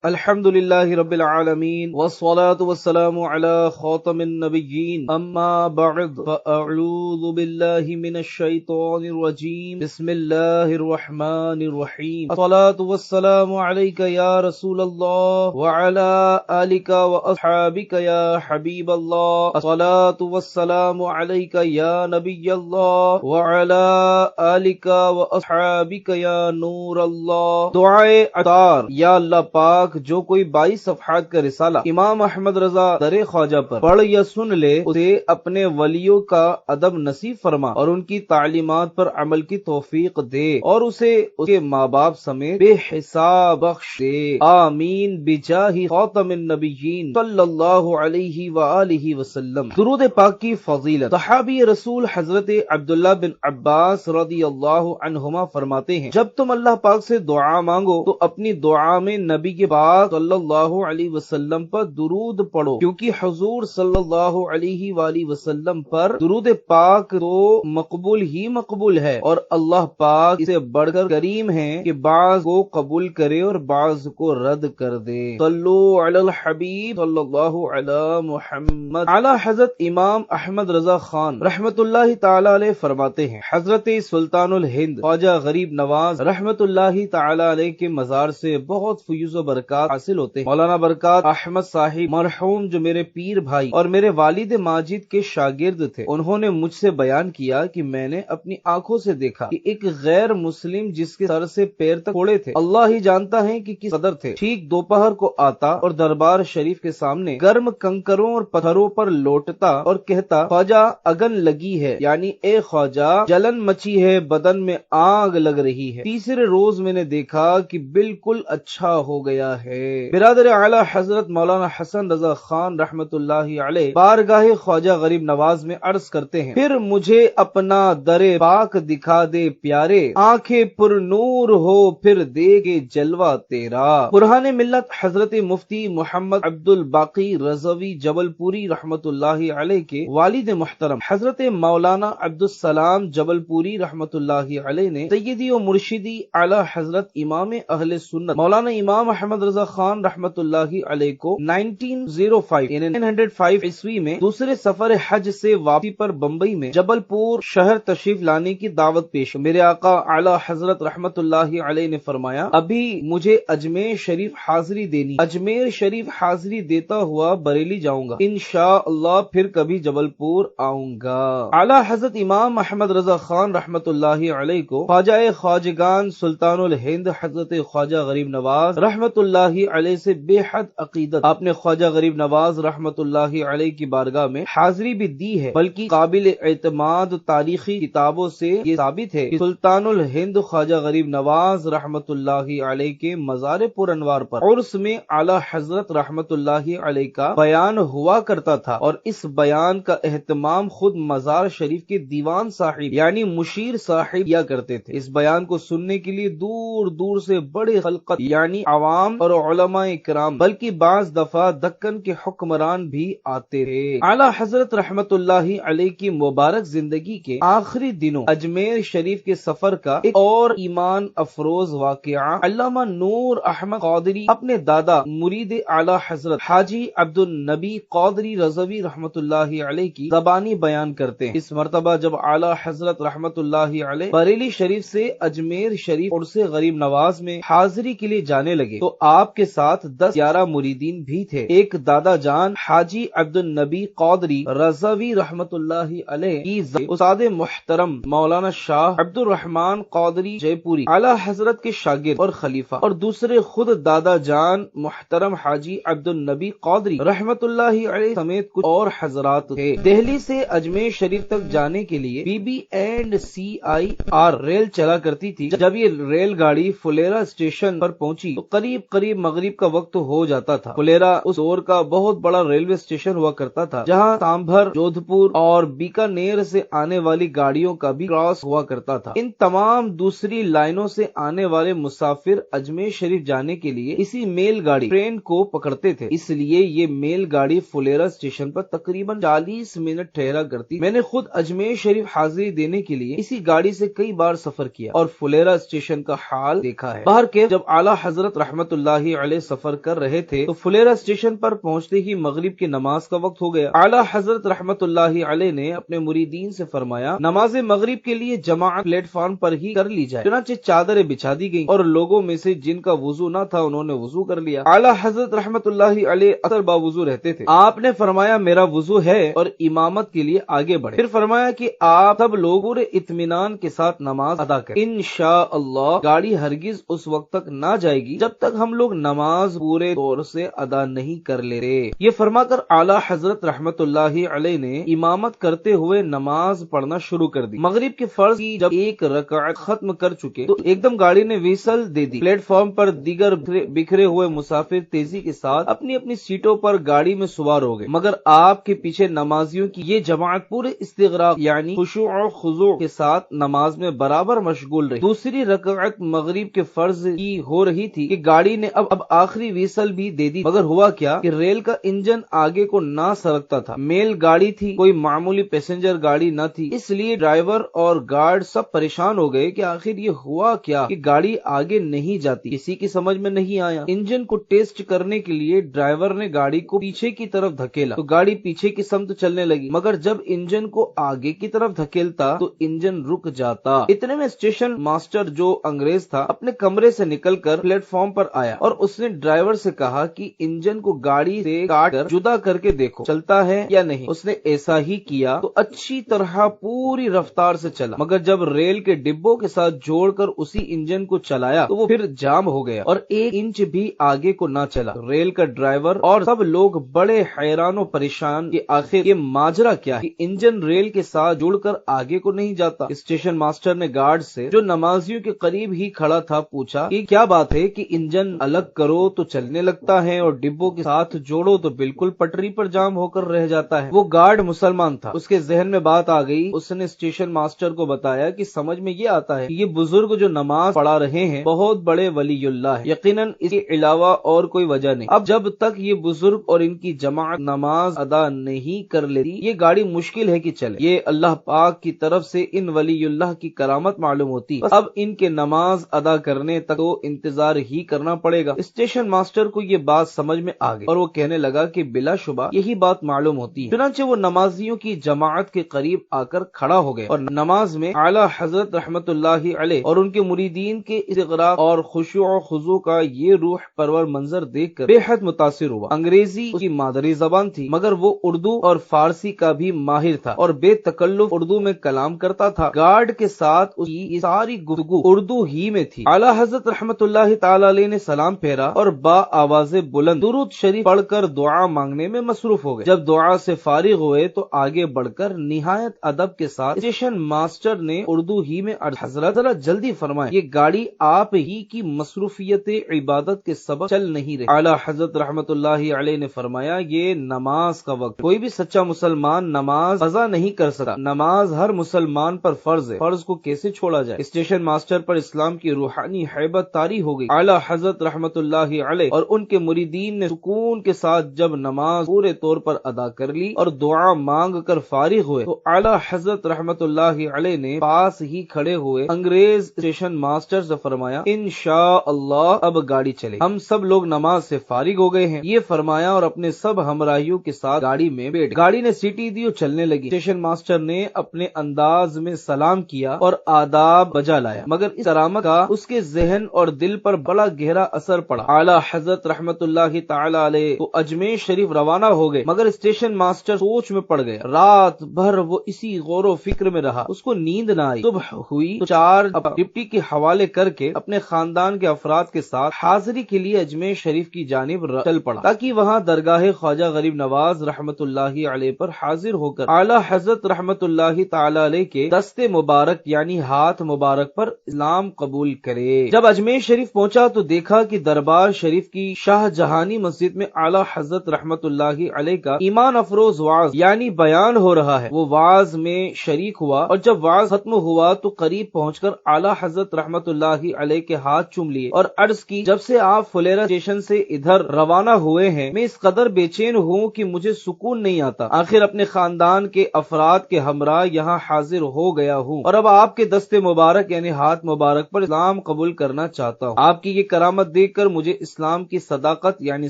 الحمد لله رب العالمين والصلاة والسلام على خاتم النبيين أما بعد فأعوذ بالله من الشيطان الرجيم بسم الله الرحمن الرحيم الصلاة والسلام عليك يا رسول الله وعلى آلك وأصحابك يا حبيب الله الصلاة والسلام عليك يا نبي الله وعلى آلك وأصحابك يا نور الله دعائے عطار یا اللہ پاک جو کوئی 22 صفحات کا رسالہ امام احمد رضا در خواجہ پر پڑھ یا سن لے اسے اپنے ولیوں کا ادب نصیب فرما اور ان کی تعلیمات پر عمل کی توفیق دے اور اسے اس کے ماں باپ سمیت بے حساب بخش دے آمین بجاہ خاتم النبیین صلی اللہ علیہ وآلہ وسلم۔ درود پاک کی فضیلت۔ صحابی رسول حضرت عبداللہ بن عباس رضی اللہ عنہما فرماتے ہیں جب تم اللہ پاک سے دعا مانگو تو اپنی دعا میں نبی کے پاک صلی اللہ علیہ وسلم پر درود پڑھو، کیونکہ حضور صلی اللہ علیہ وآلہ وسلم پر درود پاک تو مقبول ہی مقبول ہے، اور اللہ پاک اسے بڑھ کر کریم ہے کہ بعض کو قبول کرے اور بعض کو رد کر دے۔ صلو علی الحبیب صلی اللہ علی محمد۔ اعلی حضرت امام احمد رضا خان رحمت اللہ تعالی علیہ فرماتے ہیں حضرت سلطان الہند خواجہ غریب نواز رحمت اللہ تعالی علیہ کے مزار سے بہت فیوز و برکات حاصل ہوتے ہیں۔ مولانا برکات احمد صاحب مرحوم جو میرے پیر بھائی اور میرے والد ماجد کے شاگرد تھے، انہوں نے مجھ سے بیان کیا کہ میں نے اپنی آنکھوں سے دیکھا کہ ایک غیر مسلم جس کے سر سے پیر تک کوڑے تھے، اللہ ہی جانتا ہے کہ کس قدر تھے، ٹھیک دوپہر کو آتا اور دربار شریف کے سامنے گرم کنکروں اور پتھروں پر لوٹتا اور کہتا خواجہ اگن لگی ہے، یعنی اے خواجہ جلن مچی ہے، بدن میں آگ لگ رہی ہے۔ تیسرے روز میں نے دیکھا کہ بالکل اچھا ہو گیا ہے۔ برادر اعلی حضرت مولانا حسن رضا خان رحمت اللہ علیہ بارگاہ خواجہ غریب نواز میں عرض کرتے ہیں پھر مجھے اپنا در پاک دکھا دے پیارے، آنکھیں پر نور ہو پھر دیکھے جلوہ تیرا۔ برہان ملت حضرت مفتی محمد عبد الباقی رضوی جبل پوری رحمت اللہ علیہ کے والد محترم حضرت مولانا عبد السلام جبل پوری رحمت اللہ علیہ نے سیدی و مرشدی اعلی حضرت امام اہل سنت مولانا امام احمد رضا خان رحمت اللہ علیہ کو 1905 عیسوی میں دوسرے سفر حج سے واپسی پر بمبئی میں جبل پور شہر تشریف لانے کی دعوت پیش۔ میرے آقا اعلی حضرت رحمت اللہ علیہ نے فرمایا ابھی مجھے اجمیر شریف حاضری دینی، اجمیر شریف حاضری دیتا ہوا بریلی جاؤں گا، انشاءاللہ پھر کبھی جبل پور آؤں گا۔ اعلی حضرت امام احمد رضا خان رحمت اللہ علیہ کو خواجہ خواجگان سلطان الہند حضرت خواجہ غریب نواز رحمت اللہ علیہ سے بے حد عقیدت۔ آپ نے خواجہ غریب نواز رحمت اللہ علیہ کی بارگاہ میں حاضری بھی دی ہے، بلکہ قابل اعتماد تاریخی کتابوں سے یہ ثابت ہے کہ سلطان الہند خواجہ غریب نواز رحمت اللہ علیہ کے مزار پر انوار پر عرس میں اعلی حضرت رحمت اللہ علیہ کا بیان ہوا کرتا تھا، اور اس بیان کا اہتمام خود مزار شریف کے دیوان صاحب یعنی مشیر صاحب کیا کرتے تھے۔ اس بیان کو سننے کے لیے دور دور سے بڑے خلقت یعنی عوام اور علماء کرام بلکہ بعض دفعہ دکن کے حکمران بھی آتے تھے۔ اعلی حضرت رحمت اللہ علیہ کی مبارک زندگی کے آخری دنوں اجمیر شریف کے سفر کا ایک اور ایمان افروز واقعہ علامہ نور احمد قادری اپنے دادا مرید اعلی حضرت حاجی عبد النبی قادری رضوی رحمت اللہ علیہ کی زبانی بیان کرتے ہیں۔ اس مرتبہ جب اعلی حضرت رحمت اللہ علیہ بریلی شریف سے اجمیر شریف عرس غریب نواز میں حاضری کے لیے جانے لگے تو آپ کے ساتھ 10-11 مریدین بھی تھے۔ ایک دادا جان حاجی عبد النبی قادری رضوی رحمت اللہ علیہ کی استاد محترم مولانا شاہ عبد الرحمن قادری جے پوری اعلی حضرت کے شاگرد اور خلیفہ، اور دوسرے خود دادا جان محترم حاجی عبد النبی قادری رحمت اللہ علیہ سمیت کچھ اور حضرات تھے۔ دہلی سے اجمیر شریف تک جانے کے لیے BB&CIR ریل چلا کرتی تھی۔ جب یہ ریل گاڑی فلیرا اسٹیشن پر پہنچی تو قریب مغرب کا وقت ہو جاتا تھا۔ فلیرا اس دور کا بہت بڑا ریلوے اسٹیشن ہوا کرتا تھا جہاں سامبھر، جودھپور اور بیکانیر سے آنے والی گاڑیوں کا بھی کراس ہوا کرتا تھا۔ ان تمام دوسری لائنوں سے آنے والے مسافر اجمیر شریف جانے کے لیے اسی میل گاڑی ٹرین کو پکڑتے تھے، اس لیے یہ میل گاڑی فلیرا اسٹیشن پر تقریباً 40 منٹ ٹھہرا کرتی۔ میں نے خود اجمیر شریف حاضری دینے کے لیے اسی گاڑی سے کئی بار سفر کیا اور فلیرا اسٹیشن کا حال دیکھا ہے۔ باہر کے جب اعلی حضرت رحمت اللہ اللہ علیہ سفر کر رہے تھے تو فلیرا اسٹیشن پر پہنچتے ہی مغرب کی نماز کا وقت ہو گیا۔ اعلیٰ حضرت رحمت اللہ علیہ نے اپنے مریدین سے فرمایا نماز مغرب کے لیے جماعت پلیٹ فارم پر ہی کر لی جائے۔ چنانچہ چادریں بچھا دی گئیں اور لوگوں میں سے جن کا وضو نہ تھا انہوں نے وضو کر لیا۔ اعلیٰ حضرت رحمت اللہ علیہ اکثر باوضو رہتے تھے۔ آپ نے فرمایا میرا وضو ہے اور امامت کے لیے آگے بڑھے۔ پھر فرمایا کہ آپ سب لوگ پورے اطمینان کے ساتھ نماز ادا کریں۔ انشاءاللہ گاڑی ہرگز اس وقت تک نہ جائے گی جب تک ہم لوگ نماز پورے طور سے ادا نہیں کر لیتے۔ یہ فرما کر اعلیٰ حضرت رحمت اللہ علیہ نے امامت کرتے ہوئے نماز پڑھنا شروع کر دی۔ مغرب کے فرض کی جب ایک رکعت ختم کر چکے تو ایک دم گاڑی نے ویسل دے دی۔ پلیٹ فارم پر دیگر بکھرے ہوئے مسافر تیزی کے ساتھ اپنی اپنی سیٹوں پر گاڑی میں سوار ہو گئے، مگر آپ کے پیچھے نمازیوں کی یہ جماعت پورے استغراق یعنی خشوع و خضوع کے ساتھ نماز میں برابر مشغول رہی۔ دوسری رکعت مغرب کے فرض کی ہو رہی تھی کہ گاڑی نے اب آخری ویسل بھی دے دی، مگر ہوا کیا کہ ریل کا انجن آگے کو نہ سرکتا تھا۔ میل گاڑی تھی، کوئی معمولی پیسنجر گاڑی نہ تھی، اس لیے ڈرائیور اور گارڈ سب پریشان ہو گئے کہ آخر یہ ہوا کیا کہ گاڑی آگے نہیں جاتی۔ کسی کی سمجھ میں نہیں آیا۔ انجن کو ٹیسٹ کرنے کے لیے ڈرائیور نے گاڑی کو پیچھے کی طرف دھکیلا تو گاڑی پیچھے کی سمت چلنے لگی، مگر جب انجن کو آگے کی طرف دھکیلتا تو انجن رک جاتا۔ اتنے میں اسٹیشن ماسٹر جو انگریز تھا اپنے کمرے سے نکل کر پلیٹ فارم پر آیا اور اس نے ڈرائیور سے کہا کہ انجن کو گاڑی سے کاٹ کر جدا کر کے دیکھو چلتا ہے یا نہیں۔ اس نے ایسا ہی کیا تو اچھی طرح پوری رفتار سے چلا، مگر جب ریل کے ڈبوں کے ساتھ جوڑ کر اسی انجن کو چلایا تو وہ پھر جام ہو گیا اور ایک انچ بھی آگے کو نہ چلا۔ ریل کا ڈرائیور اور سب لوگ بڑے حیران و پریشان کہ آخر یہ ماجرا کیا ہے کہ انجن ریل کے ساتھ جڑ کر آگے کو نہیں جاتا۔ اسٹیشن ماسٹر نے گارڈ سے جو نمازیوں کے قریب ہی کھڑا تھا پوچھا کہ کیا بات ہے کہ انجن الگ کرو تو چلنے لگتا ہے اور ڈبوں کے ساتھ جوڑو تو بالکل پٹری پر جام ہو کر رہ جاتا ہے۔ وہ گارڈ مسلمان تھا، اس کے ذہن میں بات آ گئی۔ اس نے اسٹیشن ماسٹر کو بتایا کہ سمجھ میں یہ آتا ہے کہ یہ بزرگ جو نماز پڑھا رہے ہیں بہت بڑے ولی اللہ ہے، یقیناً اس کے علاوہ اور کوئی وجہ نہیں۔ اب جب تک یہ بزرگ اور ان کی جماعت نماز ادا نہیں کر لیتی یہ گاڑی مشکل ہے کہ چلے۔ یہ اللہ پاک کی طرف سے ان ولی اللہ کی کرامت معلوم ہوتی ہے، اب ان کے نماز ادا کرنے تک تو انتظار ہی کرنا پڑے گا۔ اسٹیشن ماسٹر کو یہ بات سمجھ میں آ گئی اور وہ کہنے لگا کہ بلا شبہ یہی بات معلوم ہوتی ہے۔ چنانچہ وہ نمازیوں کی جماعت کے قریب آ کر کھڑا ہو گئے اور نماز میں اعلیٰ حضرت رحمت اللہ علیہ اور ان کے مریدین کے استغراق اور خشوع و خضوع کا یہ روح پرور منظر دیکھ کر بے حد متاثر ہوا۔ انگریزی اس کی مادری زبان تھی، مگر وہ اردو اور فارسی کا بھی ماہر تھا اور بے تکلف اردو میں کلام کرتا تھا۔ گارڈ کے ساتھ اس کی ساری گفتگو اردو ہی میں تھی۔ اعلیٰ حضرت رحمت اللہ تعالی علیہ نے سلام پھیرا اور با آواز بلند درود شریف پڑھ کر دعا مانگنے میں مصروف ہو گئے۔ جب دعا سے فارغ ہوئے تو آگے بڑھ کر نہایت ادب کے ساتھ اسٹیشن ماسٹر نے اردو ہی میں حضرت ذرا جلدی فرمائیں، یہ گاڑی آپ ہی کی مصروفیت عبادت کے سبب چل نہیں رہی۔ اعلیٰ حضرت رحمت اللہ علیہ نے فرمایا یہ نماز کا وقت، کوئی بھی سچا مسلمان نماز قضا نہیں کر سکتا، نماز ہر مسلمان پر فرض ہے، فرض کو کیسے چھوڑا جائے۔ اسٹیشن ماسٹر پر اسلام کی روحانی ہیبت طاری ہو گئی۔ اعلیٰ حضرت رحمت اللہ علیہ اور ان کے مریدین نے سکون کے ساتھ جب نماز پورے طور پر ادا کر لی اور دعا مانگ کر فارغ ہوئے تو اعلیٰ حضرت رحمت اللہ علیہ نے پاس ہی کھڑے ہوئے انگریز اسٹیشن ماسٹر سے فرمایا انشاءاللہ اب گاڑی چلے، ہم سب لوگ نماز سے فارغ ہو گئے ہیں۔ یہ فرمایا اور اپنے سب ہمراہیوں کے ساتھ گاڑی میں بیٹھ گئے۔ گاڑی نے سیٹی دی اور چلنے لگی۔ اسٹیشن ماسٹر نے اپنے انداز میں سلام کیا اور آداب بجا لایا، مگر اس کرامت کا اس کے ذہن اور دل پر بڑا گہرا اثر پڑا۔ اعلیٰ حضرت رحمت اللہ تعالی علیہ تو اجمیر شریف روانہ ہو گئے، مگر اسٹیشن ماسٹر سوچ میں پڑ گئے۔ رات بھر وہ اسی غور و فکر میں رہا، اس کو نیند نہ آئی۔ صبح ہوئی تو چارج ڈپٹی کے حوالے کر کے اپنے خاندان کے افراد کے ساتھ حاضری کے لیے اجمیر شریف کی جانب چل پڑا تاکہ وہاں درگاہ خواجہ غریب نواز رحمت اللہ علیہ پر حاضر ہو کر اعلیٰ حضرت رحمت اللہ تعالی علیہ کے دست مبارک یعنی ہاتھ مبارک پر اسلام قبول کرے۔ جب اجمیر شریف پہنچا تو دیکھا کہ دربار شریف کی شاہ جہانی مسجد میں اعلیٰ حضرت رحمت اللہ علیہ کا ایمان افروز وعظ یعنی بیان ہو رہا ہے۔ وہ وعظ میں شریک ہوا اور جب وعظ ختم ہوا تو قریب پہنچ کر اعلیٰ حضرت رحمت اللہ علیہ کے ہاتھ چوم لیے اور عرض کی جب سے آپ فلیرا اسٹیشن سے ادھر روانہ ہوئے ہیں میں اس قدر بے چین ہوں کہ مجھے سکون نہیں آتا، آخر اپنے خاندان کے افراد کے ہمراہ یہاں حاضر ہو گیا ہوں اور اب آپ کے دست مبارک یعنی ہاتھ مبارک پر اسلام قبول کرنا چاہتا ہوں۔ آپ کی یہ کرامت دیکھ کر مجھے اسلام کی صداقت یعنی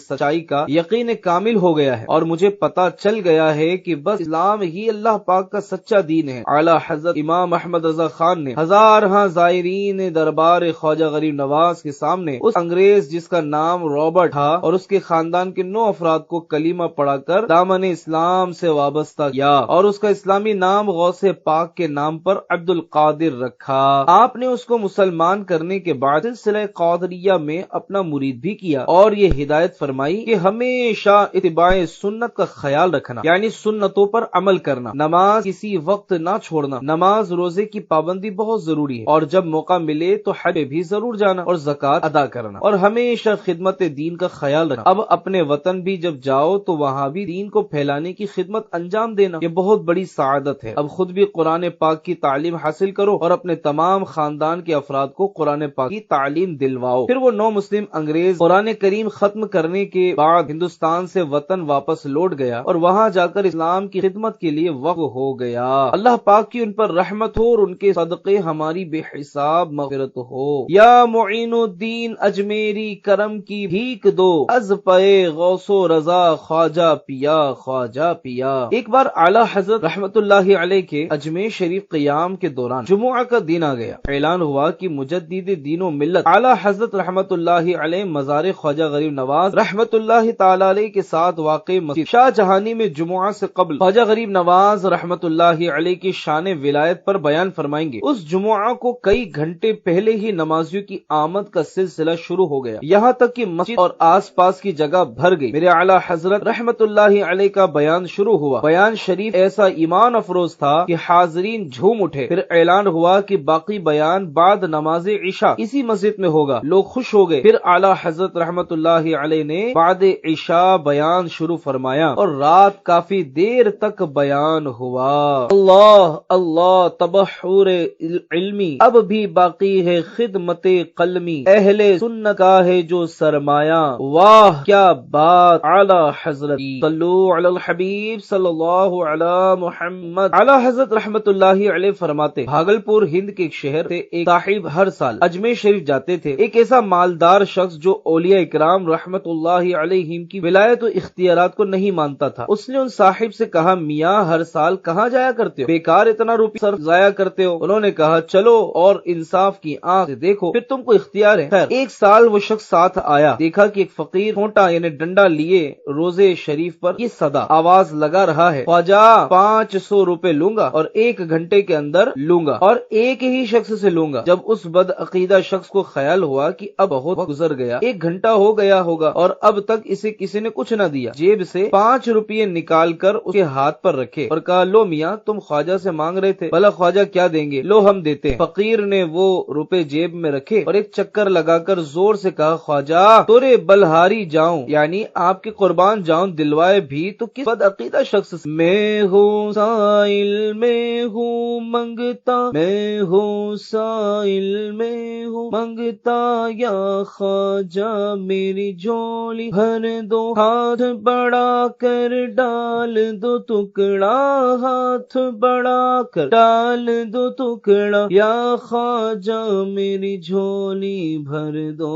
سچائی کا یقین کامل ہو گیا ہے اور مجھے پتا چل گیا ہے کہ بس اسلام ہی اللہ پاک کا سچا دین ہے۔ اعلیٰ حضرت امام احمد رضا خان نے ہزارہاں زائرین دربار خواجہ غریب نواز کے سامنے اس انگریز جس کا نام رابرٹ تھا اور اس کے خاندان کے 9 افراد کو کلمہ پڑھا کر دامن اسلام سے وابستہ کیا اور اس کا اسلامی نام غوث پاک کے نام پر عبد القادر رکھا۔ آپ نے اس کو مسلمان کرنے کے بعد سلسلہ قادریہ میں اپنا مرید بھی کیا اور یہ ہدایت فرمائی کہ ہمیشہ اتباع سنت کا خیال رکھنا یعنی سنتوں پر عمل کرنا، نماز کسی وقت نہ چھوڑنا، نماز روزے کی پابندی بہت ضروری ہے اور جب موقع ملے تو حج بھی ضرور جانا اور زکوٰۃ ادا کرنا اور ہمیشہ خدمت دین کا خیال رکھنا۔ اب اپنے وطن بھی جب جاؤ تو وہاں بھی دین کو پھیلانے کی خدمت انجام دینا، یہ بہت بڑی سعادت ہے۔ اب خود بھی قرآن پاک کی تعلیم حاصل کرو اور اپنے تمام خاندان کے افراد کو قرآن پاک کی تعلیم دلواؤ۔ پھر وہ 9 مسلم انگریز قرآن کریم ختم کرنے کے بعد ہندوستان سے وطن واپس لوٹ گیا اور وہاں جا کر اسلام کی خدمت کے لیے وقف ہو گیا۔ اللہ پاک کی ان پر رحمت ہو اور ان کے صدقے ہماری بے حساب مغفرت ہو۔ یا معین الدین اجمیری کرم کی بھیک دو، از پے غوث و رضا خواجہ پیا خواجہ پیا۔ ایک بار اعلیٰ حضرت رحمت اللہ علیہ کے اجمیر شریف قیام کے دوران جمعہ کا دن آ گیا۔ اعلان ہوا کہ مجدد دین و ملت اعلیٰ حضرت رحمت اللہ علیہ مزار خواجہ غریب نواز رحمت اللہ تعالی علیہ کے ساتھ واقع مسجد شاہ جہانی میں جمعہ سے قبل خواجہ غریب نواز رحمت اللہ علیہ کی شان ولایت پر بیان فرمائیں گے۔ اس جمعہ کو کئی گھنٹے پہلے ہی نمازیوں کی آمد کا سلسلہ شروع ہو گیا، یہاں تک کہ مسجد اور آس پاس کی جگہ بھر گئی۔ میرے اعلیٰ حضرت رحمت اللہ علیہ کا بیان شروع ہوا۔ بیان شریف ایسا ایمان افروز تھا کہ حاضرین جھوم اٹھے۔ پھر اعلان ہوا کہ باقی بیان بعد نماز عشاء اسی مسجد میں ہوگا۔ لوگ خوش ہو گئے۔ پھر اعلیٰ حضرت رحمت اللہ علیہ نے بعد عشاء بیان شروع فرمایا اور رات کافی دیر تک بیان ہوا۔ اللہ اللہ تبحر علمی اب بھی باقی ہے خدمت قلمی، اہل سنت کا ہے جو سرمایہ، واہ کیا بات اعلیٰ حضرت کی۔ صلو علی الحبیب صلی اللہ علی محمد۔ اعلیٰ حضرت رحمت اللہ علیہ فرماتے بھاگلپور ہند کے ایک شہر سے ایک صاحب ہر سال اجمیر شریف جاتے تھے۔ ایک ایسا مالدار شخص جو اولیاء اکرام رحمت اللہ علیہم کی ولایت و اختیارات کو نہیں مانتا تھا، اس نے ان صاحب سے کہا میاں ہر سال کہاں جایا کرتے ہو، بیکار اتنا روپیہ ضائع کرتے ہو۔ انہوں نے کہا چلو اور انصاف کی آنکھ سے دیکھو پھر تم کو اختیار ہے۔ خیر ایک سال وہ شخص ساتھ آیا، دیکھا کہ ایک فقیر کھونٹا یعنی ڈنڈا لیے روزے شریف پر یہ صدا آواز لگا رہا ہے، خواجہ 500 روپے لوں گا اور 1 گھنٹے کے اندر لوں گا اور ایک ہی شخص سے لوں گا۔ جب اس بد عقیدہ شخص کو خیال ہوا کہ اب بہت وقت گزر گیا، 1 گھنٹہ ہو گیا ہوگا اور اب تک اسے کسی نے کچھ نہ دیا، جیب سے 5 روپے نکال کر اس کے ہاتھ پر رکھے اور کہا لو میاں تم خواجہ سے مانگ رہے تھے، بھلا خواجہ کیا دیں گے، لو ہم دیتے ہیں۔ فقیر نے وہ روپے جیب میں رکھے اور ایک چکر لگا کر زور سے کہا خواجہ تورے بلہاری جاؤں یعنی آپ کے قربان جاؤں دلوائے بھی تو کس بد عقیدہ شخص سے۔ میں ہوں سائل میں ہوں منگتا، میں ہوں سائل میں ہوں منگتا، یا خواجہ میری جھولی بھر دو، ہاتھ بڑا کر ڈال دو ٹکڑا، ہاتھ بڑا کر ڈال دو ٹکڑا، یا خواجہ میری جھولی بھر دو،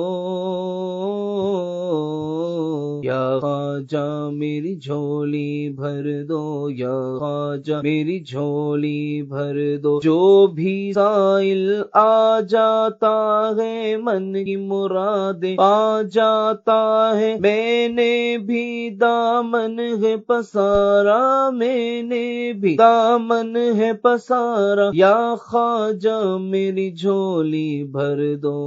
یا خواجہ میری جھولی بھر دو، یا خواجہ میری جھولی بھر دو۔ جو بھی سائل آ جاتا ہے من کی مرادیں پا جاتا ہے، میں نے بھی دامن ہے پسارا، میں نے بھی دامن ہے پسارا، یا خواجہ میری جھولی بھر دو،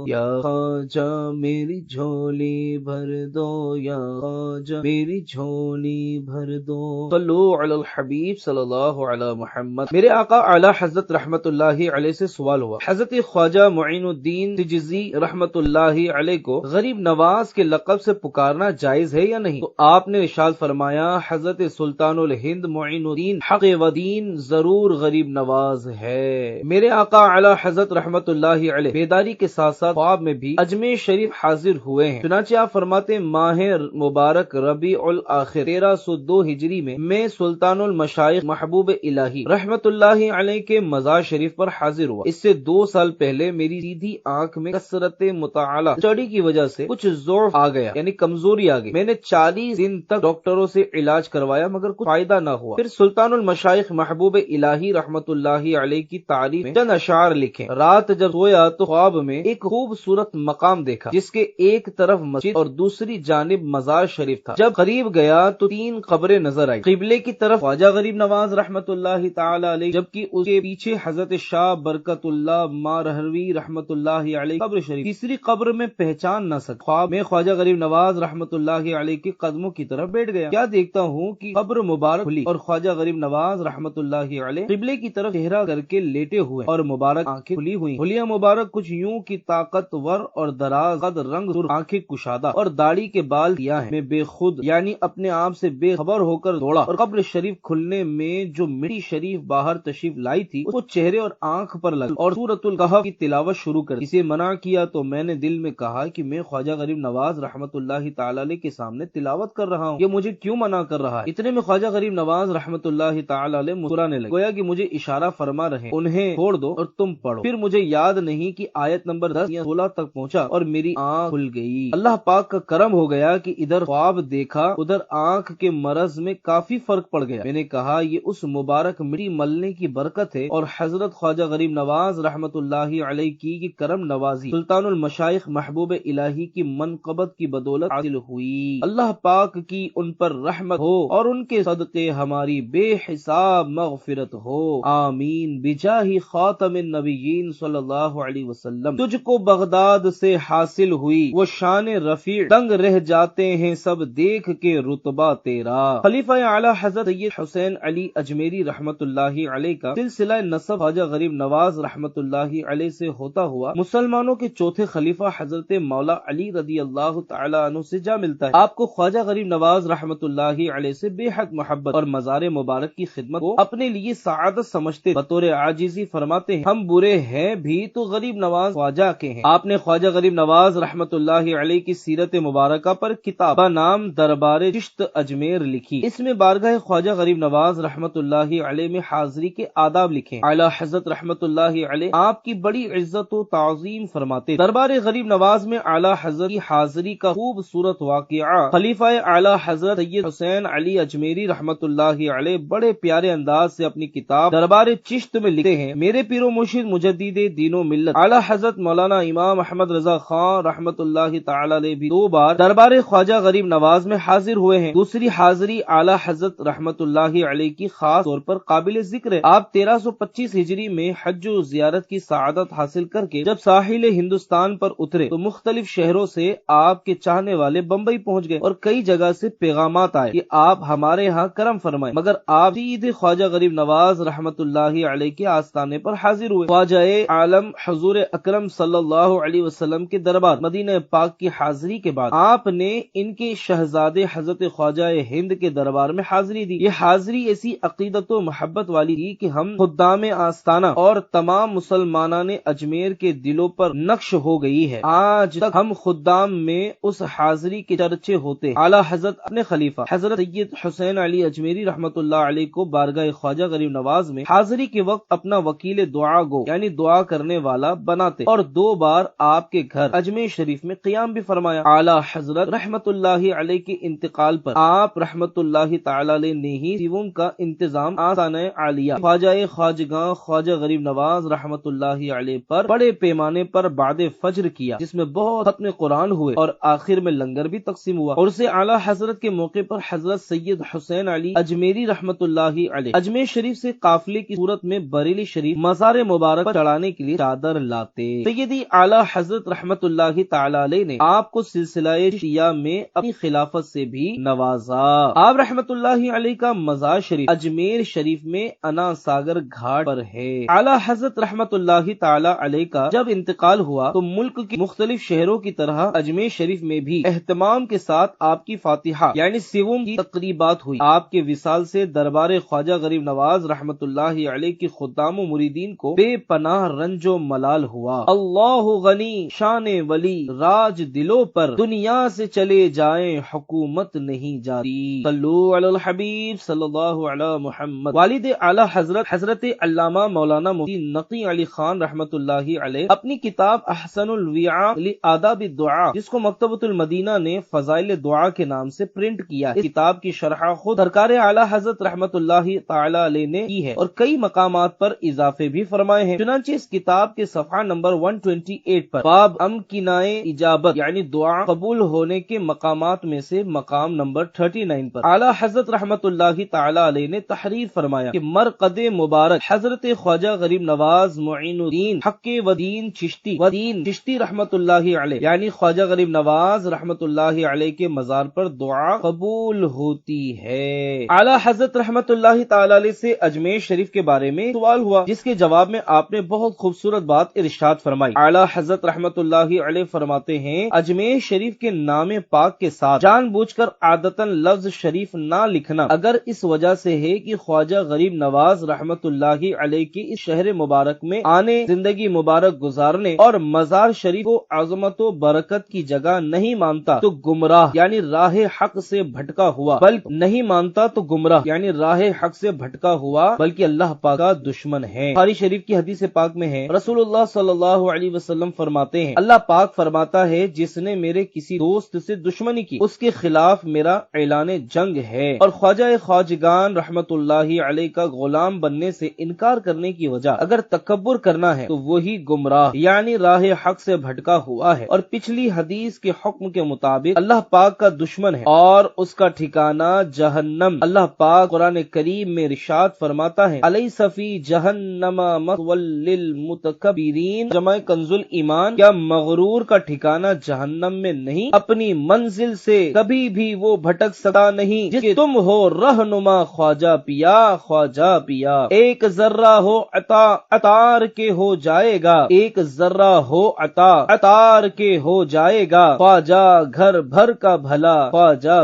یا خواجہ میری جھولی بھر دو، یا خواجہ میری جھولی بھر دو۔ صلو علی الحبیب صلی اللہ علی محمد۔ میرے آقا اعلیٰ حضرت رحمت اللہ علیہ سے سوال ہوا حضرت خواجہ معین الدین تجزی رحمت اللہ علیہ کو غریب نواز کے لقب سے پکارنا جائز ہے یا نہیں؟ تو آپ نے ارشاد فرمایا حضرت سلطان الہند معین الدین حق و دین ضرور غریب نواز ہے۔ میرے آقا اعلیٰ حضرت رحمت اللہ علیہ بیداری کے ساتھ ساتھ خواب میں بھی اجمیر شریف حاضر ہوئے ہیں۔ چنانچہ آپ فرماتے ہیں ماہ مبارک ربیع الاخر 1302 ہجری میں سلطان المشائخ محبوب الہی رحمت اللہ علیہ کے مزار شریف پر حاضر ہوا۔ اس سے 2 سال پہلے میری سیدھی آنکھ میں کثرت مطالعہ اسٹڈی کی وجہ سے کچھ ضعف آ گیا، یعنی کمزوری آ گئی۔ میں نے 40 دن تک ڈاکٹروں سے علاج کروایا مگر کچھ فائدہ نہ ہوا۔ پھر سلطان المشائخ محبوب الہی رحمت اللہ علیہ کی تعریف میں چند اشعار لکھے۔ رات جب سویا تو خواب میں ایک خوبصورت مقام دیکھا جس کے ایک طرف مسجد اور دوسری جانب مزار شریف تھا۔ جب قریب گیا تو 3 قبریں نظر آئی۔ قبلے کی طرف خواجہ غریب نواز رحمت اللہ تعالی علیہ، جبکہ اس کے پیچھے حضرت شاہ برکت اللہ مارہروی رحمت اللہ علیہ قبر شریف۔ تیسری قبر میں پہچان نہ سکا۔ خواب میں خواجہ غریب نواز رحمت اللہ علیہ کے قدموں کی طرف بیٹھ گیا۔ کیا دیکھتا ہوں کہ قبر مبارک کھلی اور خواجہ غریب نواز رحمت اللہ علیہ قبلے کی طرف چہرہ کر کے لیٹے ہوئے اور مبارک آنکھیں کھلی ہوئی۔ حلیہ مبارک کچھ یوں کی طاقتور اور دراز قد رنگ سرخ، آنکھیں کشادہ اور داڑھی کے بال کیا ہے۔ میں بے خود یعنی اپنے آپ سے بے خبر ہو کر دوڑا اور قبر شریف کھلنے میں جو مٹی شریف باہر تشریف لائی تھی اس کو چہرے اور آنکھ پر لگا اور سورۃ الکہف کی تلاوت شروع کر دی۔ اسے منع کیا تو میں نے دل میں کہا کہ میں خواجہ غریب نواز رحمت اللہ تعالی علیہ کے سامنے تلاوت کر رہا ہوں، یہ مجھے کیوں منع کر رہا ہے؟ اتنے میں خواجہ غریب نواز رحمت اللہ تعالی علیہ مسکرانے لگے، گویا کہ مجھے اشارہ فرما رہے انہیں چھوڑ دو اور تم پڑھو۔ پھر مجھے یاد نہیں کہ آیت نمبر 10 یا 16 تک پہنچا اور میری آنکھ کھل گئی۔ اللہ پاک کا کرم ہو گیا کہ ادھر خواب دیکھا ادھر آنکھ کے مرض میں کافی فرق پڑ گیا۔ میں نے کہا یہ اس مبارک مٹی ملنے کی برکت ہے اور حضرت خواجہ غریب نواز رحمت اللہ علیہ کی کرم نوازی سلطان المشائخ محبوب الہی کی منقبت کی بدولت حاصل ہوئی۔ اللہ پاک کی ان پر رحمت ہو اور ان کے صدقے ہماری بے حساب مغفرت ہو، آمین بجاہ خاتم النبیین صلی اللہ علیہ وسلم۔ تجھ کو بغداد سے حاصل ہوئی وہ شان رفیع، دنگ رہ جاتے ہیں سب دیکھ کے رتبہ تیرا۔ خلیفہ اعلی حضرت سید حسین علی اجمیری رحمت اللہ علیہ کا سلسلہ نسب خواجہ غریب نواز رحمت اللہ علیہ سے ہوتا ہوا مسلمانوں کے چوتھے خلیفہ حضرت مولا علی رضی اللہ تعالی عنہ سے جا ملتا ہے۔ آپ کو خواجہ غریب نواز رحمت اللہ علیہ سے بے حد محبت اور مزار مبارک کی خدمت کو اپنے لیے سعادت سمجھتے، بطور عاجزی فرماتے ہیں ہم برے ہیں بھی تو غریب نواز خواجہ کے ہیں۔ آپ نے خواجہ غریب نواز رحمت اللہ علیہ کی سیرت مبارکہ پر کتاب بنام دربار چشت اجمیر لکھی۔ اس میں بارگاہ خواجہ غریب نواز رحمت اللہ علیہ میں حاضری کے آداب لکھے۔ اعلی حضرت رحمت اللہ علیہ آپ کی بڑی عزت و تعظیم فرماتے۔ دربار غریب نواز میں اعلی حضرت کی حاضری کا خوبصورت واقعہ خلیفہ اعلی حضرت سید حسین علی اجمیری رحمت اللہ علیہ بڑے پیارے انداز سے اپنی کتاب دربار چشت میں لکھتے ہیں۔ میرے پیر و مرشد مجدد دین و ملت اعلی حضرت مولانا امام احمد رضا خان رحمت اللہ تعالی علیہ بھی 2 بار دربار خواجہ غریب نواز میں حاضر ہوئے ہیں۔ دوسری حاضری اعلی حضرت رحمت اللہ علیہ کی خاص طور پر قابل ذکر ہے۔ آپ 1325 ہجری میں حج و زیارت کی سعادت حاصل کر کے جب ساحل ہندوستان پر اترے تو مختلف شہروں سے آپ کے چاہنے والے بمبئی پہنچ گئے اور کئی جگہ سے پیغامات آئے کہ آپ ہمارے ہاں کرم فرمائیں، مگر آپ سیدھے خواجہ غریب نواز رحمت اللہ علیہ کے آستانے پر حاضر ہوئے۔ خواجہ عالم حضور اکرم صلی اللہ علیہ وسلم کے دربار مدینہ پاک کی حاضری کے بعد آپ نے ان کے شہزادے حضرت خواجہ ہند کے دربار میں حاضری دی۔ یہ حاضری ایسی عقیدت و محبت والی تھی کہ ہم خدام آستانہ اور تمام مسلمانان اجمیر کے دلوں پر نقش ہو گئی ہے۔ آج تک ہم خدام میں اس حاضری کے چرچے ہوتے۔ اعلی حضرت اپنے خلیفہ حضرت سید حسین علی اجمیری رحمت اللہ علیہ کو بارگاہ خواجہ غریب نواز میں حاضری کے وقت اپنا وکیل دعا گو یعنی دعا کرنے والا بناتے اور 2 بار آپ کے گھر اجمیر شریف میں قیام بھی فرمایا۔ اعلی حضرت رحمت اللہ علیہ کے انتقال پر آپ رحمت اللہ تعالی علیہ نے ہی سیوم کا انتظام آستانہ عالیہ خواجہ خواجگاں خواجہ غریب نواز رحمت اللہ علیہ پر بڑے پیمانے پر بعد فجر کیا، جس میں بہت ختم قرآن ہوئے اور آخر میں لنگر بھی تقسیم ہوا۔ اور اسے اعلی حضرت کے موقع پر حضرت سید حسین علی اجمیری رحمت اللہ علیہ اجمیر شریف سے قافلے کی صورت میں بریلی شریف مزار مبارک پر چڑھانے کے لیے چادر لاتے۔ سیدی اعلی حضرت رحمت اللہ تعالی علیہ نے آپ کو سلسلہ شیعہ میں اپنی خلافت سے بھی نوازا۔ آپ رحمت اللہ علیہ کا مزار شریف اجمیر شریف میں انا ساگر گھاٹ پر ہے۔ اعلی حضرت رحمت اللہ تعالی علیہ کا جب انتقال ہوا تو ملک کے مختلف شہروں کی طرح اجمیر شریف میں بھی اہتمام کے ساتھ آپ کی فاتحہ یعنی سیوم کی تقریبات ہوئی۔ آپ کے وصال سے دربار خواجہ غریب نواز رحمت اللہ علیہ کی خدام و مریدین کو بے پناہ رنج و ملال ہوا۔ اللہ غنی شان ولی راج دلوں پر، دنیا سے چلے جائیں حکومت نہیں جاتی۔ صلو علی الحبیب صلی اللہ علی محمد۔ والد اعلی حضرت علامہ مولانا مفتی نقی علی خان رحمۃ اللہ علیہ اپنی کتاب احسن الوعاء لآداب الدعاء، جس کو مکتبۃ المدینہ نے فضائل دعا کے نام سے پرنٹ کیا ہے، اس کتاب کی شرح خود سرکار اعلی حضرت رحمۃ اللہ تعالی علیہ نے کی ہے اور کئی مقامات پر اضافے بھی فرمائے ہیں۔ چنانچہ اس کتاب کے صفحہ نمبر 128 پر باب امکنائے اجابت یعنی دعا قبول ہونے کے مقامات میں سے مقام نمبر 39 پر اعلی حضرت رحمۃ اللہ تعالی علیہ نے تحریر فرمایا کہ مرقد مبارک حضرت خواجہ غریب نواز معین الدین حق ودین چشتی رحمۃ اللہ علیہ یعنی خواجہ غریب نواز رحمۃ اللہ علیہ کے مزار پر دعا قبول ہوتی ہے۔ اعلی حضرت رحمۃ اللہ تعالی علیہ سے اجمیر شریف کے بارے میں سوال ہوا، جس کے جواب میں آپ نے بہت خوبصورت بات ارشاد فرمائی۔ اعلی حضرت رحمۃ اللہ علیہ فرماتے ہیں، اجمیر شریف کے نام پاک کے ساتھ جان بوجھ کر عادتاً لفظ شریف نہ لکھنا اگر اس وجہ سے ہے کہ خواجہ غریب نواز رحمۃ اللہ علیہ کے اس شہر مبارک میں آنے، زندگی مبارک گزارنے اور مزار شریف کو عظمت و برکت کی جگہ نہیں مانتا تو گمراہ یعنی راہ حق سے بھٹکا ہوا، بلکہ نہیں مانتا تو گمراہ یعنی راہ حق سے بھٹکا ہوا بلکہ اللہ پاک کا دشمن ہے۔ بخاری شریف کی حدیث پاک میں ہے، رسول اللہ صلی اللہ علیہ وسلم فرماتے ہیں، اللہ پاک فرماتا ہے جس نے میرے کسی دوست سے دشمنی کی اس کے خلاف میرا اعلان جنگ ہے، اور خواجہ خواجگان رحمت اللہ علیہ کا غلام بننے سے انکار کرنے کی وجہ اگر تکبر کرنا ہے تو وہی گمراہ یعنی راہ حق سے بھٹکا ہوا ہے، اور پچھلی حدیث کے حکم کے مطابق اللہ پاک کا دشمن ہے اور اس کا ٹھکانہ جہنم۔ اللہ پاک قرآن کریم میں ارشاد فرماتا ہے، الیس فی جہنم مثوی للمتکبرین، جمع کنز الایمان، کیا مغرور کا ٹھکانہ جہنم میں نہیں؟ اپنی منزل سے کبھی بھی وہ بھٹک سکتا نہیں جس کے تم ہو رہنما خواجہ پیا، ایک ذرہ ہو عطا عطار کے ہو جائے گا، ایک ذرہ ہو عطا عطار کے ہو جائے گا، خواجہ گھر بھر کا بھلا، خواجہ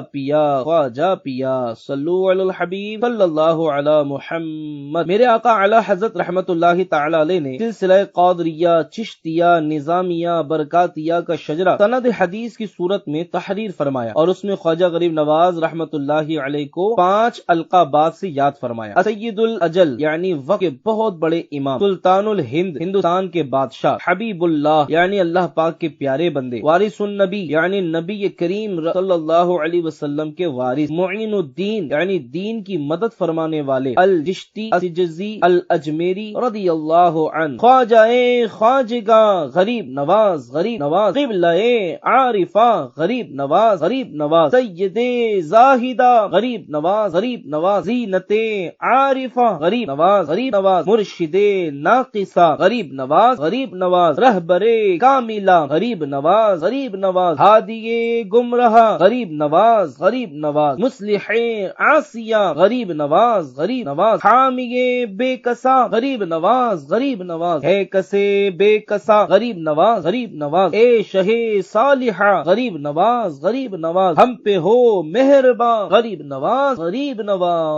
پیا، صلو علی الحبیب صلی اللہ علی محمد۔ میرے آقا اعلی حضرت رحمت اللہ تعالی علیہ نے سلسلہ قادریہ، چشتیہ، نظامیہ، برکاتیہ کا شجرہ سند حدیث کی صورت میں تحریر فرمایا اور اس میں خواجہ غریب نواز رحمت اللہ علیہ کو 5 القابات سے یاد فرمایا۔ سید الاجل یعنی وقت کے بہت بڑے امام، سلطان الہند ہندوستان کے بادشاہ، حبیب اللہ یعنی اللہ پاک کے پیارے بندے، وارث النبی یعنی نبی کریم صلی اللہ علیہ وسلم کے وارث، معین الدین یعنی دین کی مدد فرمانے والے، الجشتی السجزی الاجمیری رضی اللہ عنہ، خواجگاں غریب نواز قبلہ عارفہ غریب نواز سید زاہدہ غریب نواز زینت عارفہ غریب نواز مرشد ناقصہ غریب نواز رہبر کاملہ غریب نواز ہادی گمراہ غریب نواز مصلح عاصیہ غریب نواز حامی بے کسا غریب نواز ہے کسے بے کسا غریب نواز اے شہ صالحہ غریب نواز ہم پہ ہو مہرباں غریب نواز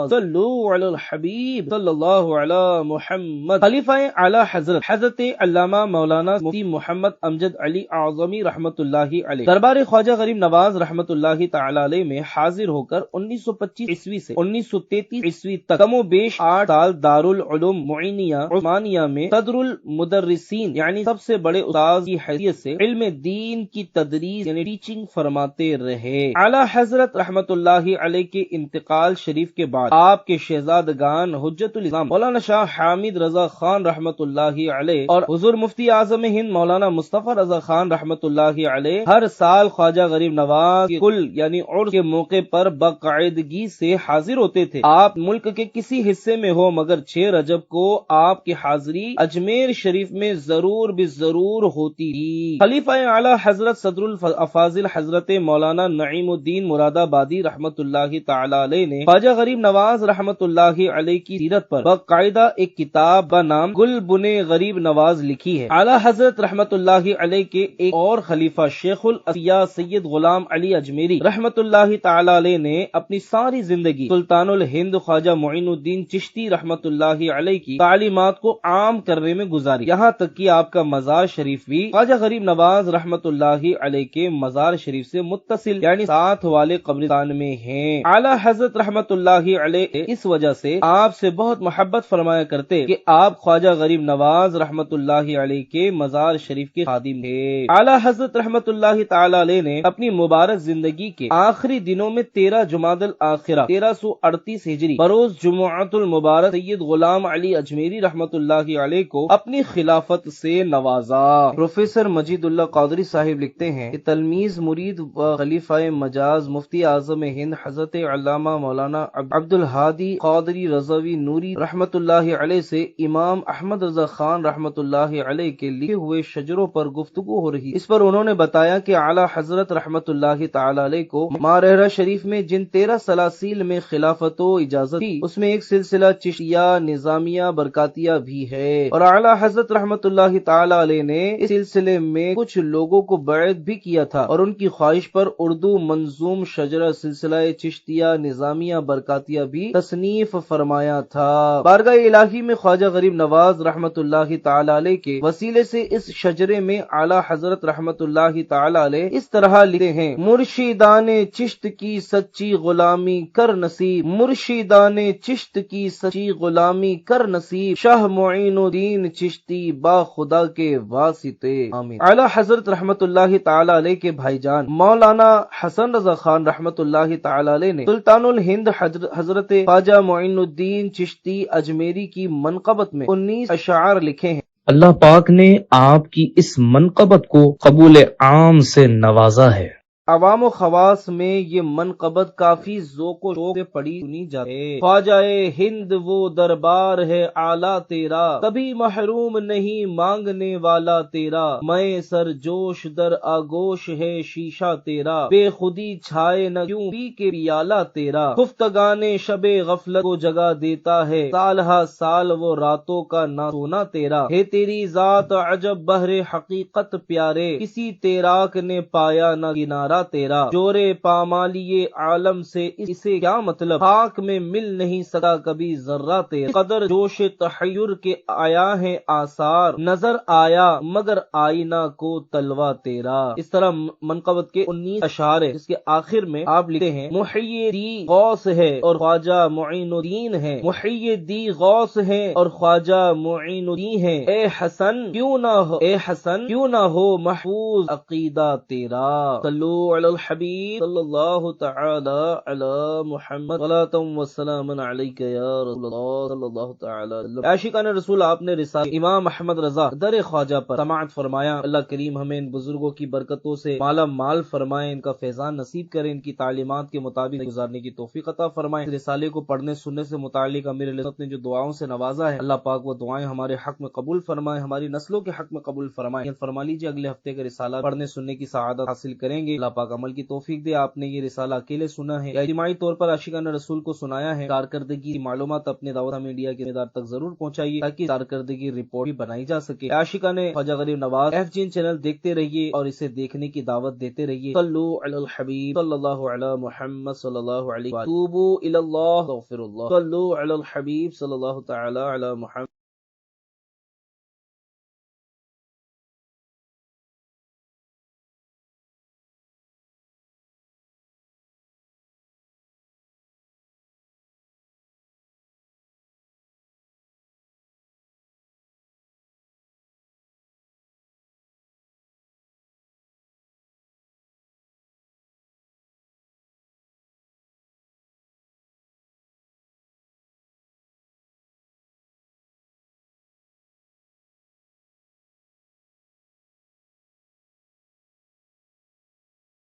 صلو علی الحبیب صلی اللہ علی محمد۔ خلیفہ اعلی حضرت علامہ مولانا مفتی محمد امجد علی اعظمی رحمت اللہ علیہ دربار خواجہ غریب نواز رحمت اللہ تعالی علیہ میں حاضر ہو کر 1925 عیسوی سے 1933 عیسوی تک کم و بیش 8 سال دارالعلوم معینیہ عثمانیہ میں صدر المدرسین یعنی سب سے بڑے استاد کی حیثیت سے علم دین کی تدریس یعنی ٹیچنگ فرماتے رہے۔ اعلی حضرت رحمت اللہ علیہ کے انتقال شریف کے بعد آپ کے شہزادگان حجت الاسلام مولانا شاہ حامد رضا خان رحمت اللہ علیہ اور حضور مفتی اعظم ہند مولانا مصطفی رضا خان رحمت اللہ علیہ ہر سال خواجہ غریب نواز کے کل یعنی عرس کے موقع پر باقاعدگی سے حاضر ہوتے تھے۔ آپ ملک کے کسی حصے میں ہو مگر 6 رجب کو آپ کی حاضری اجمیر شریف میں ضرور ہوتی تھی۔ خلیفہ اعلی حضرت صدر الافاضل حضرت مولانا نعیم الدین مراد آبادی رحمت اللہ تعالی علیہ نے خواجہ غریب نواز رحمت اللہ علیہ کی سیرت پر باقاعدہ ایک کتاب بنام گل بنے غریب نواز لکھی ہے۔ اعلی حضرت رحمت اللہ علیہ کے ایک اور خلیفہ شیخ الاسیاء سید غلام علی اجمیری رحمت اللہ تعالی علیہ نے اپنی ساری زندگی سلطان الہند خواجہ معین الدین چشتی رحمت اللہ علیہ کی تعلیمات کو عام کرنے میں گزاری، یہاں تک کہ آپ کا مزار شریف بھی خواجہ غریب نواز رحمت اللہ علیہ کے مزار شریف سے متصل یعنی ساتھ والے قبرستان میں ہیں۔ اعلیٰ حضرت رحمت اللہ علیہ اس وجہ سے آپ سے بہت محبت فرمایا کرتے کہ آپ خواجہ غریب نواز رحمت اللہ علیہ کے مزار شریف کے خادم تھے۔ اعلیٰ حضرت رحمت اللہ تعالی علیہ نے اپنی مبارک زندگی کے آخری دنوں میں 13 جمادی الاخرہ 1338 ہجری بروز جمعۃ المبارک سید غلام علی اجمیری رحمت اللہ علیہ کو اپنی خلافت سے نوازا۔ پروفیسر مجید اللہ قادری صاحب لکھتے ہیں کہ تلمیذ مرید و خلیفہ مجاز مفتی اعظم ہند حضرت علامہ مولانا عبد الہادی قادری رضوی نوری رحمت اللہ علیہ سے امام احمد رضا خان رحمت اللہ علیہ کے لکھے ہوئے شجروں پر گفتگو ہو رہی۔ اس پر انہوں نے بتایا کہ اعلیٰ حضرت رحمت اللہ تعالی علیہ کو مارہرہ شریف میں جن 13 سلاسل میں خلافت و اجازت تھی اس میں ایک سلسلہ چشتیہ نظامیہ برکاتیہ بھی ہے، اور اعلیٰ حضرت رحمت اللہ تعالی علیہ نے اس سلسلے میں کچھ لوگوں کو بیعت بھی کیا تھا اور ان کی خواہش پر اردو منظوم شجرہ سلسلہ چشتیہ نظامیہ برکاتیہ بھی تصنیف فرمایا تھا۔ بارگاہ الہی میں خواجہ غریب نواز رحمت اللہ تعالی علیہ کے وسیلے سے اس شجرے میں اعلیٰ حضرت رحمت اللہ تعالی علیہ اس طرح لکھتے ہیں: مرشدان چشت کی سچی غلامی کر نصیب، مرشدان چشت کی سچی غلامی کر نصیب، شاہ معین الدین چشتی با خدا کے واسطے، آمین۔ اعلیٰ حضرت رحمت اللہ تعالی علیہ کے بھائی جان مولانا حسن رضا خان رحمت اللہ تعالی علیہ نے سلطان الہند حضرت خواجہ معین الدین چشتی اجمیری کی منقبت میں 19 اشعار لکھے ہیں۔ اللہ پاک نے آپ کی اس منقبت کو قبول عام سے نوازا ہے۔ عوام و خواص میں یہ منقبت کافی ذوق و شوق سے پڑھی سنی جاتی ہے۔ خواجہ ہند وہ دربار ہے اعلیٰ تیرا، کبھی محروم نہیں مانگنے والا تیرا، میں سر جوش در آگوش ہے شیشہ تیرا، بے خودی چھائے نہ کیوں پی کے پیالہ تیرا، خفتگان شب غفلت کو جگہ دیتا ہے، سال ہا سال وہ راتوں کا نہ سونا تیرا، ہے تیری ذات عجب بحر حقیقت پیارے، کسی تیراک نے پایا نہ کنارہ تیرا، جورے پامالی عالم سے اسے کیا مطلب، خاک میں مل نہیں سکا کبھی ذرہ تیرا، قدر جوش تحیر کے آیا ہے آثار، نظر آیا مگر آئینہ کو تلوا تیرا۔ اس طرح منقبت کے 19 اشعار ہے، جس کے آخر میں آپ لکھتے ہیں: محی دی غوث ہے اور خواجہ معین الدین ہے، محی دی غوث ہے اور خواجہ معین الدین ہے، اے حسن کیوں نہ ہو محفوظ عقیدہ تیرا، صلو علی الحبیب صلی اللہ تعالی علی محمد صلاۃ و سلام علیک یا رسول اللہ صلی اللہ تعالی وسلم۔ عاشقان رسول، آپ نے رسالہ امام احمد رضا در خواجہ پر سماعت فرمایا۔ اللہ کریم ہمیں ان بزرگوں کی برکتوں سے مالا مال فرمائے، ان کا فیضان نصیب کرے، ان کی تعلیمات کے مطابق گزارنے کی توفیق عطا فرمائے۔ اس رسالے کو پڑھنے سننے سے متعلق امیر علیہ السلام نے جو دعاؤں سے نوازا ہے، اللہ پاک وہ دعائیں ہمارے حق میں قبول فرمائے، ہماری نسلوں کے حق میں قبول فرمائے۔ فرما لیجیے اگلے ہفتے کا رسالہ پڑھنے سننے کی سعادت حاصل کریں گے۔ اللہ پاک عمل کی توفیق دے۔ آپ نے یہ رسالہ اکیلے سنا ہے یا اجتماعی طور پر عاشقان رسول کو سنایا ہے؟ کارکردگی کی معلومات اپنے دعوت میڈیا کے ادارے تک ضرور پہنچائیے تاکہ کارکردگی رپورٹ بھی بنائی جا سکے۔ عاشقان خواجہ غریب نواز FGN چینل دیکھتے رہیے اور اسے دیکھنے کی دعوت دیتے رہیے۔ صلو علی الحبیب صلی اللہ علی محمد صلی اللہ علیہ وسلم، توبوا الی اللہ استغفر اللہ، صلو علی الحبیب صلی اللہ تعالی علی محمد۔